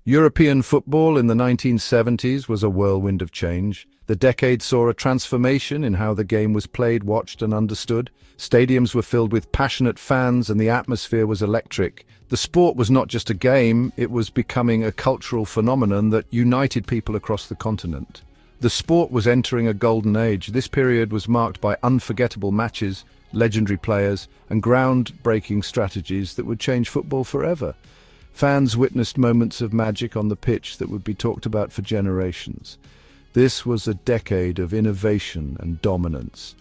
European football in the 1970s was a whirlwind of change. The decade saw a transformation in how the game was played, watched, and understood. Stadiums were filled with passionate fans and the atmosphere was electric. The sport was not just a game, it was becoming a cultural phenomenon that united people across the continent. The sport was entering a golden age. This period was marked by unforgettable matches, legendary players, and groundbreaking strategies that would change football forever. Fans witnessed moments of magic on the pitch that would be talked about for generations. This was a decade of innovation and dominance.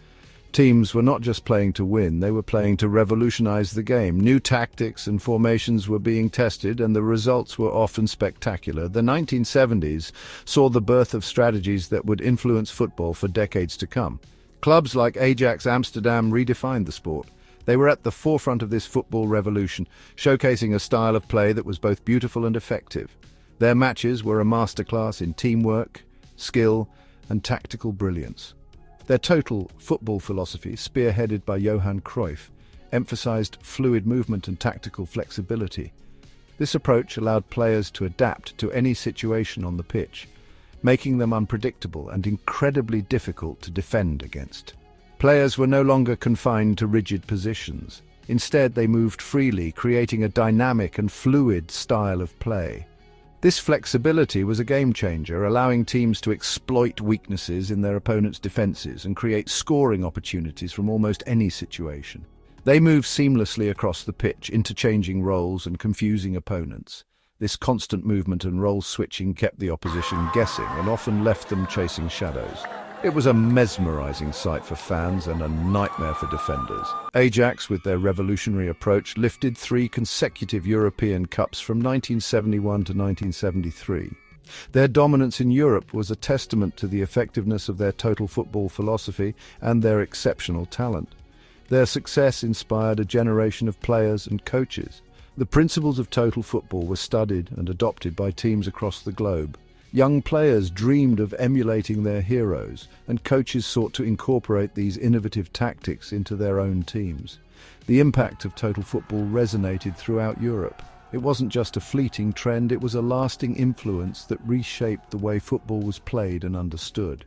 Teams were not just playing to win, they were playing to revolutionize the game. New tactics and formations were being tested, and the results were often spectacular. The 1970s saw the birth of strategies that would influence football for decades to come. Clubs like Ajax Amsterdam redefined the sport. They were at the forefront of this football revolution, showcasing a style of play that was both beautiful and effective. Their matches were a masterclass in teamwork, skill, and tactical brilliance. Their total football philosophy, spearheaded by Johan Cruyff, emphasized fluid movement and tactical flexibility. This approach allowed players to adapt to any situation on the pitch, making them unpredictable and incredibly difficult to defend against. Players were no longer confined to rigid positions. Instead, they moved freely, creating a dynamic and fluid style of play. This flexibility was a game-changer, allowing teams to exploit weaknesses in their opponents' defenses and create scoring opportunities from almost any situation. They moved seamlessly across the pitch, interchanging roles and confusing opponents. This constant movement and role switching kept the opposition guessing and often left them chasing shadows. It was a mesmerizing sight for fans and a nightmare for defenders. Ajax, with their revolutionary approach, lifted 3 consecutive European Cups from 1971 to 1973. Their dominance in Europe was a testament to the effectiveness of their total football philosophy and their exceptional talent. Their success inspired a generation of players and coaches. The principles of total football were studied and adopted by teams across the globe. Young players dreamed of emulating their heroes, and coaches sought to incorporate these innovative tactics into their own teams. The impact of total football resonated throughout Europe. It wasn't just a fleeting trend, it was a lasting influence that reshaped the way football was played and understood.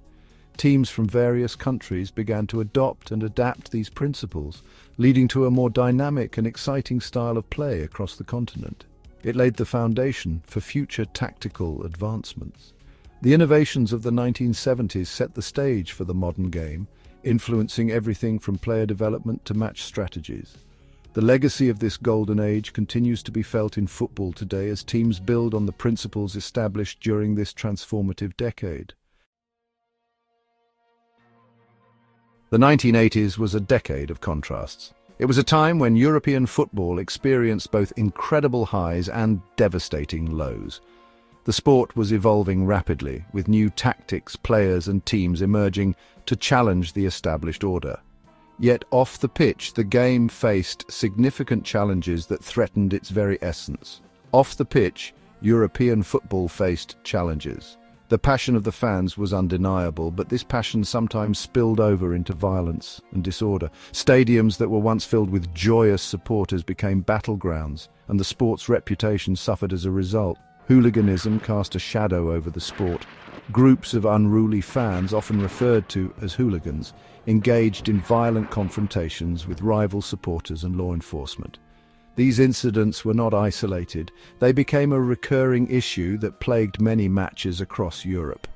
Teams from various countries began to adopt and adapt these principles, leading to a more dynamic and exciting style of play across the continent. It laid the foundation for future tactical advancements. The innovations of the 1970s set the stage for the modern game, influencing everything from player development to match strategies. The legacy of this golden age continues to be felt in football today as teams build on the principles established during this transformative decade. The 1980s was a decade of contrasts. It was a time when European football experienced both incredible highs and devastating lows. The sport was evolving rapidly, with new tactics, players and teams emerging to challenge the established order. Yet off the pitch, the game faced significant challenges that threatened its very essence. Off the pitch, European football faced challenges. The passion of the fans was undeniable, but this passion sometimes spilled over into violence and disorder. Stadiums that were once filled with joyous supporters became battlegrounds, and the sport's reputation suffered as a result. Hooliganism cast a shadow over the sport. Groups of unruly fans, often referred to as hooligans, engaged in violent confrontations with rival supporters and law enforcement. These incidents were not isolated. They became a recurring issue that plagued many matches across Europe.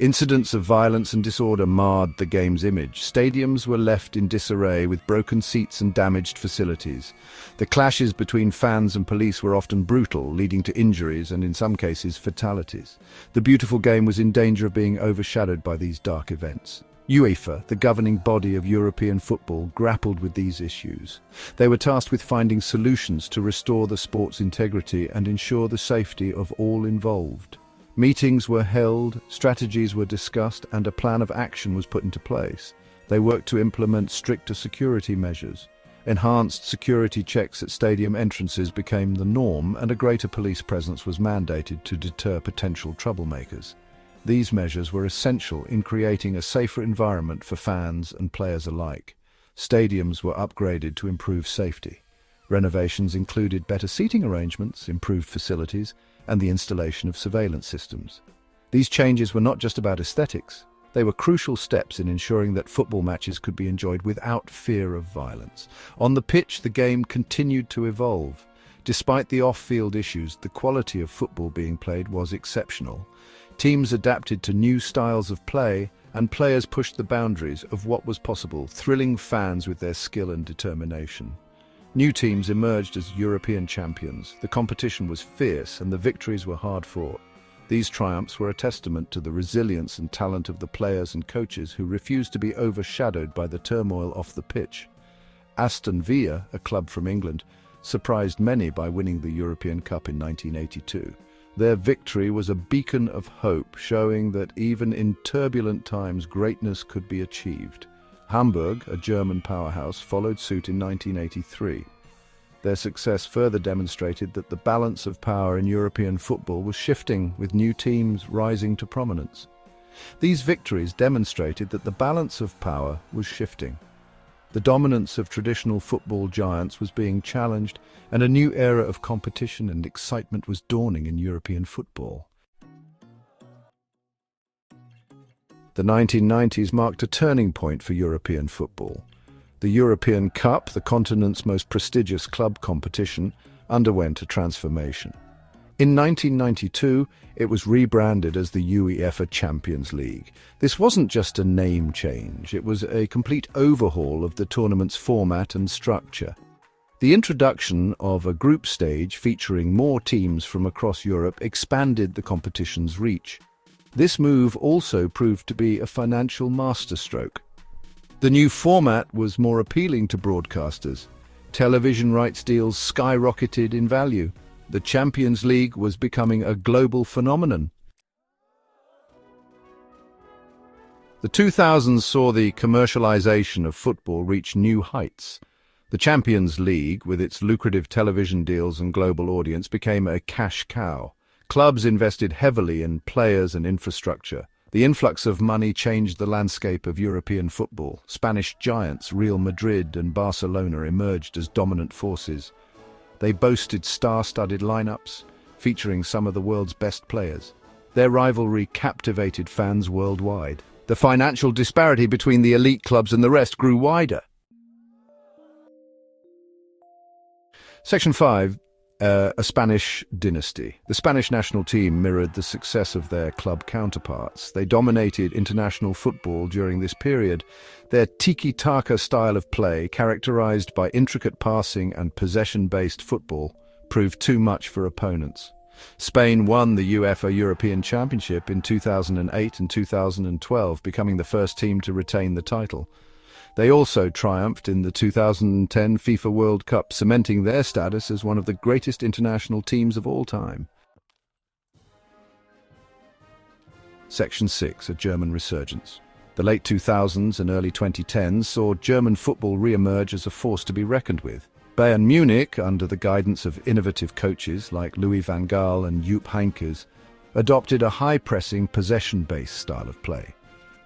Incidents of violence and disorder marred the game's image. Stadiums were left in disarray with broken seats and damaged facilities. The clashes between fans and police were often brutal, leading to injuries and, in some cases, fatalities. The beautiful game was in danger of being overshadowed by these dark events. UEFA, the governing body of European football, grappled with these issues. They were tasked with finding solutions to restore the sport's integrity and ensure the safety of all involved. Meetings were held, strategies were discussed, and a plan of action was put into place. They worked to implement stricter security measures. Enhanced security checks at stadium entrances became the norm, and a greater police presence was mandated to deter potential troublemakers. These measures were essential in creating a safer environment for fans and players alike. Stadiums were upgraded to improve safety. Renovations included better seating arrangements, improved facilities, and the installation of surveillance systems. These changes were not just about aesthetics. They were crucial steps in ensuring that football matches could be enjoyed without fear of violence. On the pitch, the game continued to evolve. Despite the off-field issues, the quality of football being played was exceptional. Teams adapted to new styles of play, and players pushed the boundaries of what was possible, thrilling fans with their skill and determination. New teams emerged as European champions. The competition was fierce, and the victories were hard-fought. These triumphs were a testament to the resilience and talent of the players and coaches who refused to be overshadowed by the turmoil off the pitch. Aston Villa, a club from England, surprised many by winning the European Cup in 1982. Their victory was a beacon of hope, showing that even in turbulent times greatness could be achieved. Hamburg, a German powerhouse, followed suit in 1983. Their success further demonstrated that the balance of power in European football was shifting, with new teams rising to prominence. These victories demonstrated that the balance of power was shifting. The dominance of traditional football giants was being challenged, and a new era of competition and excitement was dawning in European football. The 1990s marked a turning point for European football. The European Cup, the continent's most prestigious club competition, underwent a transformation. In 1992, it was rebranded as the UEFA Champions League. This wasn't just a name change, it was a complete overhaul of the tournament's format and structure. The introduction of a group stage featuring more teams from across Europe expanded the competition's reach. This move also proved to be a financial masterstroke. The new format was more appealing to broadcasters. Television rights deals skyrocketed in value. The Champions League was becoming a global phenomenon. The 2000s saw the commercialization of football reach new heights. The Champions League, with its lucrative television deals and global audience, became a cash cow. Clubs invested heavily in players and infrastructure. The influx of money changed the landscape of European football. Spanish giants Real Madrid and Barcelona emerged as dominant forces. They boasted star-studded lineups, featuring some of the world's best players. Their rivalry captivated fans worldwide. The financial disparity between the elite clubs and the rest grew wider. Section 5. A Spanish dynasty. The Spanish national team mirrored the success of their club counterparts. They dominated international football during this period. Their tiki-taka style of play, characterized by intricate passing and possession-based football, proved too much for opponents. Spain won the UEFA European Championship in 2008 and 2012, becoming the first team to retain the title. They also triumphed in the 2010 FIFA World Cup, cementing their status as one of the greatest international teams of all time. Section 6. A German resurgence. The late 2000s and early 2010s saw German football re-emerge as a force to be reckoned with. Bayern Munich, under the guidance of innovative coaches like Louis van Gaal and Jupp Heynckes, adopted a high-pressing, possession-based style of play.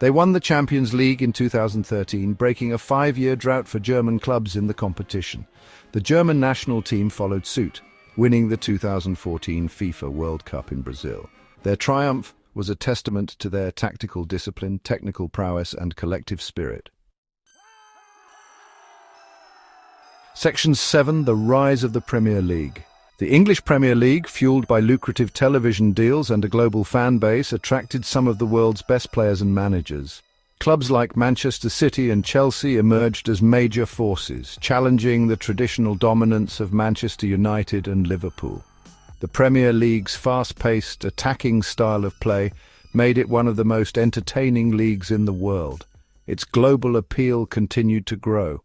They won the Champions League in 2013, breaking a 5-year drought for German clubs in the competition. The German national team followed suit, winning the 2014 FIFA World Cup in Brazil. Their triumph was a testament to their tactical discipline, technical prowess, and collective spirit. Section 7. The rise of the Premier League. The English Premier League, fueled by lucrative television deals and a global fan base, attracted some of the world's best players and managers. Clubs like Manchester City and Chelsea emerged as major forces, challenging the traditional dominance of Manchester United and Liverpool. The Premier League's fast-paced, attacking style of play made it one of the most entertaining leagues in the world. Its global appeal continued to grow.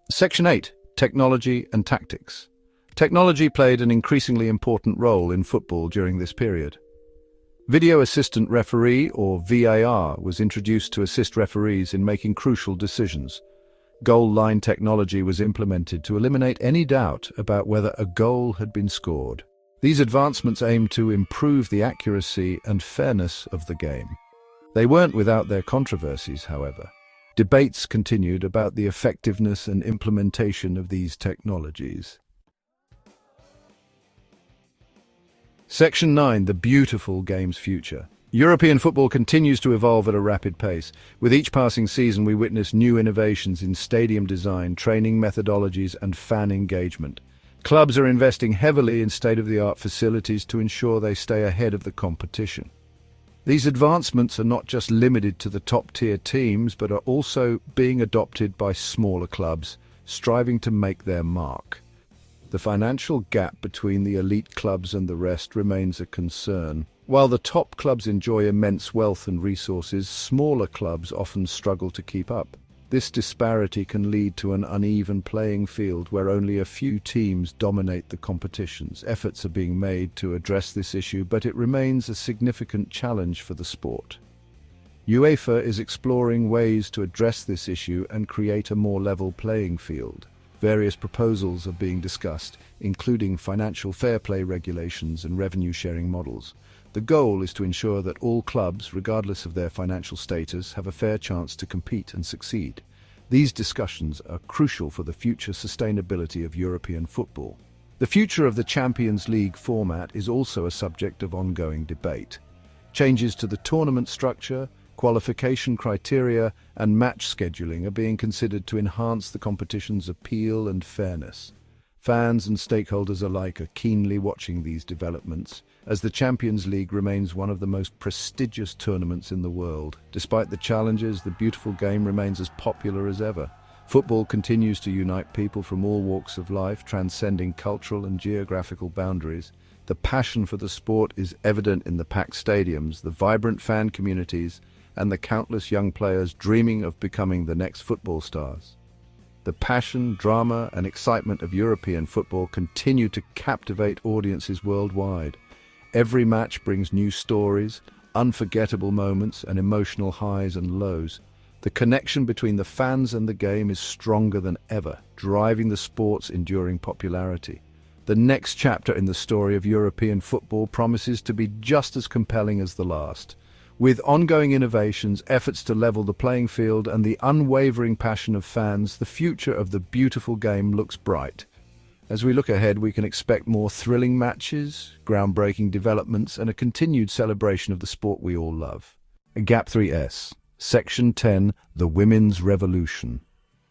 Section 8. Technology and tactics. Technology played an increasingly important role in football during this period. Video Assistant Referee, or VAR, was introduced to assist referees in making crucial decisions. Goal line technology was implemented to eliminate any doubt about whether a goal had been scored. These advancements aimed to improve the accuracy and fairness of the game. They weren't without their controversies, however. Debates continued about the effectiveness and implementation of these technologies. Section 9. The beautiful game's future. European football continues to evolve at a rapid pace. With each passing season, we witness new innovations in stadium design, training methodologies, and fan engagement. Clubs are investing heavily in state-of-the-art facilities to ensure they stay ahead of the competition. These advancements are not just limited to the top-tier teams, but are also being adopted by smaller clubs, striving to make their mark. The financial gap between the elite clubs and the rest remains a concern. While the top clubs enjoy immense wealth and resources, smaller clubs often struggle to keep up. This disparity can lead to an uneven playing field where only a few teams dominate the competitions. Efforts are being made to address this issue, but it remains a significant challenge for the sport. UEFA is exploring ways to address this issue and create a more level playing field. Various proposals are being discussed, including financial fair play regulations and revenue-sharing models. The goal is to ensure that all clubs, regardless of their financial status, have a fair chance to compete and succeed. These discussions are crucial for the future sustainability of European football. The future of the Champions League format is also a subject of ongoing debate. Changes to the tournament structure, qualification criteria, and match scheduling are being considered to enhance the competition's appeal and fairness. Fans and stakeholders alike are keenly watching these developments, as the Champions League remains one of the most prestigious tournaments in the world. Despite the challenges, the beautiful game remains as popular as ever. Football continues to unite people from all walks of life, transcending cultural and geographical boundaries. The passion for the sport is evident in the packed stadiums, the vibrant fan communities, and the countless young players dreaming of becoming the next football stars. The passion, drama, and excitement of European football continue to captivate audiences worldwide. Every match brings new stories, unforgettable moments, and emotional highs and lows. The connection between the fans and the game is stronger than ever, driving the sport's enduring popularity. The next chapter in the story of European football promises to be just as compelling as the last. With ongoing innovations, efforts to level the playing field, and the unwavering passion of fans, the future of the beautiful game looks bright. As we look ahead, we can expect more thrilling matches, groundbreaking developments, and a continued celebration of the sport we all love. Gap 3S, Section 10, The Women's Revolution.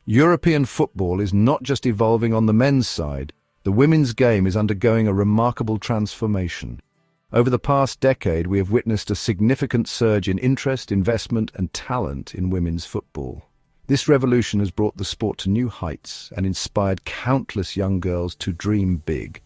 European football is not just evolving on the men's side. The women's game is undergoing a remarkable transformation. Over the past decade, we have witnessed a significant surge in interest, investment, and talent in women's football. This revolution has brought the sport to new heights and inspired countless young girls to dream big.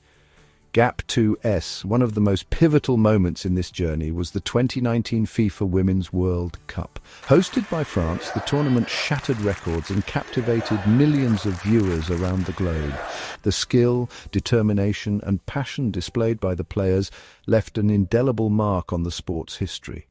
Gap 2S, one of the most pivotal moments in this journey, was the 2019 FIFA Women's World Cup. Hosted by France, the tournament shattered records and captivated millions of viewers around the globe. The skill, determination, and passion displayed by the players left an indelible mark on the sport's history.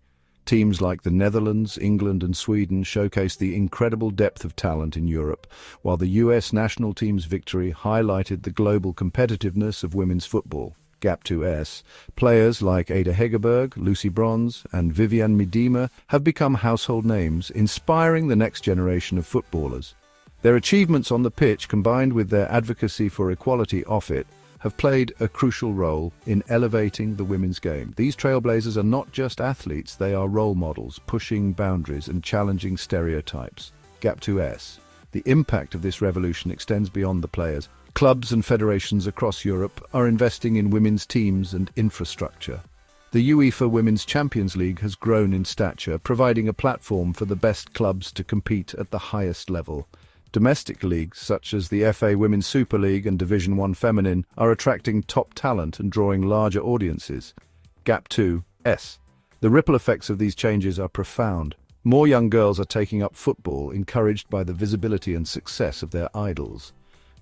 Teams like the Netherlands, England, and Sweden showcased the incredible depth of talent in Europe, while the US national team's victory highlighted the global competitiveness of women's football. Gap 2S, players like Ada Hegerberg, Lucy Bronze, and Viviane Miedema have become household names, inspiring the next generation of footballers. Their achievements on the pitch, combined with their advocacy for equality off it, have played a crucial role in elevating the women's game. These trailblazers are not just athletes, they are role models, pushing boundaries and challenging stereotypes. Gap 2S. The impact of this revolution extends beyond the players. Clubs and federations across Europe are investing in women's teams and infrastructure. The UEFA Women's Champions League has grown in stature, providing a platform for the best clubs to compete at the highest level. Domestic leagues such as the FA Women's Super League and Division 1 Feminine are attracting top talent and drawing larger audiences. Gap 2S. The ripple effects of these changes are profound. More young girls are taking up football, encouraged by the visibility and success of their idols.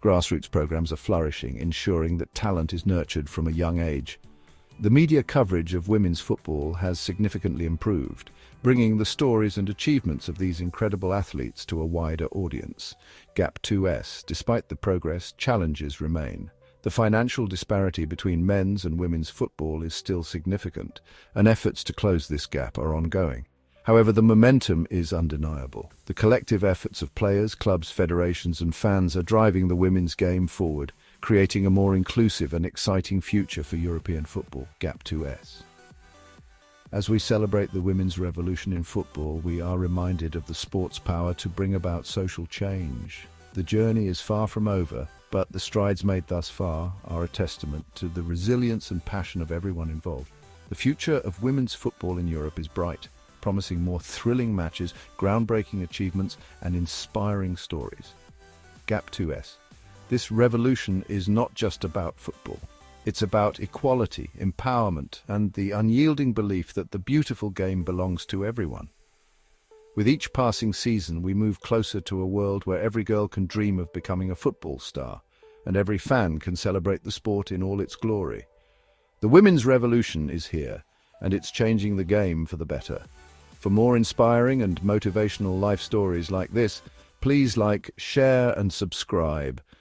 Grassroots programs are flourishing, ensuring that talent is nurtured from a young age. The media coverage of women's football has significantly improved, bringing the stories and achievements of these incredible athletes to a wider audience. Gap 2S. Despite the progress, challenges remain. The financial disparity between men's and women's football is still significant, and efforts to close this gap are ongoing. However, the momentum is undeniable. The collective efforts of players, clubs, federations, and fans are driving the women's game forward, creating a more inclusive and exciting future for European football. Gap 2S. As we celebrate the women's revolution in football, we are reminded of the sport's power to bring about social change. The journey is far from over, but the strides made thus far are a testament to the resilience and passion of everyone involved. The future of women's football in Europe is bright, promising more thrilling matches, groundbreaking achievements, and inspiring stories. Gap 2S. This revolution is not just about football. It's about equality, empowerment, and the unyielding belief that the beautiful game belongs to everyone. With each passing season, we move closer to a world where every girl can dream of becoming a football star, and every fan can celebrate the sport in all its glory. The women's revolution is here, and it's changing the game for the better. For more inspiring and motivational life stories like this, please like, share, and subscribe.